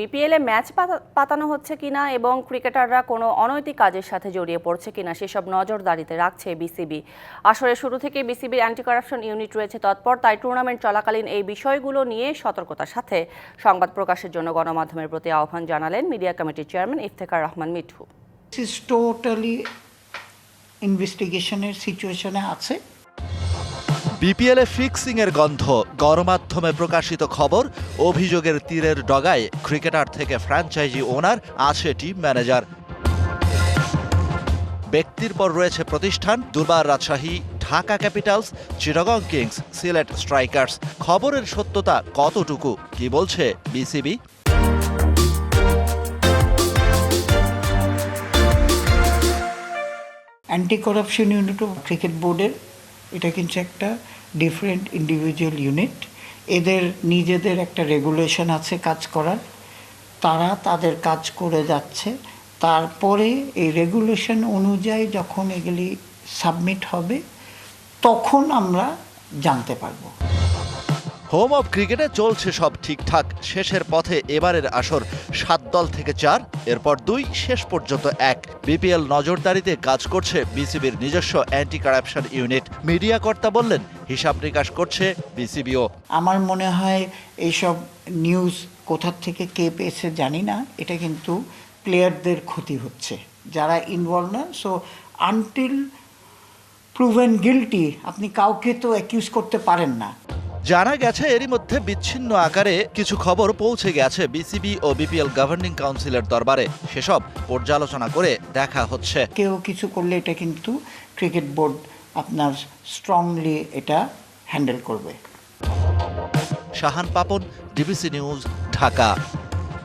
বিপিএলে ম্যাচ পাতানো হচ্ছে কিনা এবং ক্রিকেটাররা কোনো অনৈতিক কাজের সাথে জড়িয়ে পড়ছে কিনা সেসব নজরদারিতে রাখছে বিসিবি। আসরের শুরু থেকে বিসিবির অ্যান্টি কারাপশন ইউনিট রয়েছে তৎপর, তাই টুর্নামেন্ট চলাকালীন এই বিষয়গুলো নিয়ে সতর্কতার সাথে সংবাদ প্রকাশের জন্য গণমাধ্যমের প্রতি আহ্বান জানালেন মিডিয়া কমিটির চেয়ারম্যান ইফতেখার রহমান মিঠু। টোটালি ইনভেস্টিগেশনের সিচুয়েশনে আছে। বিপিএলে ফিক্সিং এর গন্ধ, গণমাধ্যমে প্রকাশিত খবর, অভিযোগের তীরের ডগায় ক্রিকেটার থেকে ফ্র্যাঞ্চাইজি ওনার, আছে টিম ম্যানেজার। ব্যক্তির পর রয়েছে প্রতিষ্ঠান, Durbar Rajshahi, Dhaka Capitals, Chittagong Kings, Sylhet Strikers. খবরের সত্যতা কতটুকু, কি বলছে BCB? Anti corruption unit of cricket বোর্ডের এটা কিন্তু একটা ডিফারেন্ট ইন্ডিভিজুয়াল ইউনিট। এদের নিজেদের একটা রেগুলেশন আছে কাজ করার, তারা তাদের কাজ করে যাচ্ছে। তারপরে এই রেগুলেশন অনুযায়ী যখন এগুলি সাবমিট হবে তখন আমরা জানতে পারবো। হোম অব ক্রিকেটে চলছে সব ঠিকঠাক। শেষের পথে এবারের আসর 7 দল থেকে 4, এরপর 2, শেষ পর্যন্ত 1। বিপিএল নজরদারিতে কাজ করছে বিসিবির নিজস্ব অ্যান্টি কারাপশন ইউনিট। মিডিয়া কর্তা বললেন, হিসাব নিকাশ করছে বিসিবিও। আমার মনে হয় এইসব নিউজ কোথা থেকে কে পেয়েছে জানি না, এটা কিন্তু প্লেয়ারদের ক্ষতি হচ্ছে যারা ইনভলভ না। সো আনটিল প্রুভেন গিল্টি আপনি কাউকে তো অ্যাকিউজ করতে পারেন না। জানা গেছে এরই মধ্যে বিচ্ছিন্ন আকারে কিছু খবর পৌঁছে গেছে বিসিবি ও বিপিএল গভর্নিং কাউন্সিলের দরবারে। সেসব পর্যালোচনা করে দেখা হচ্ছে। কেউ কিছু করলে এটা কিন্তু ক্রিকেট বোর্ড আপনার স্ট্রংলি এটা হ্যান্ডেল করবে। Shahan Papon, DBC news, Dhaka.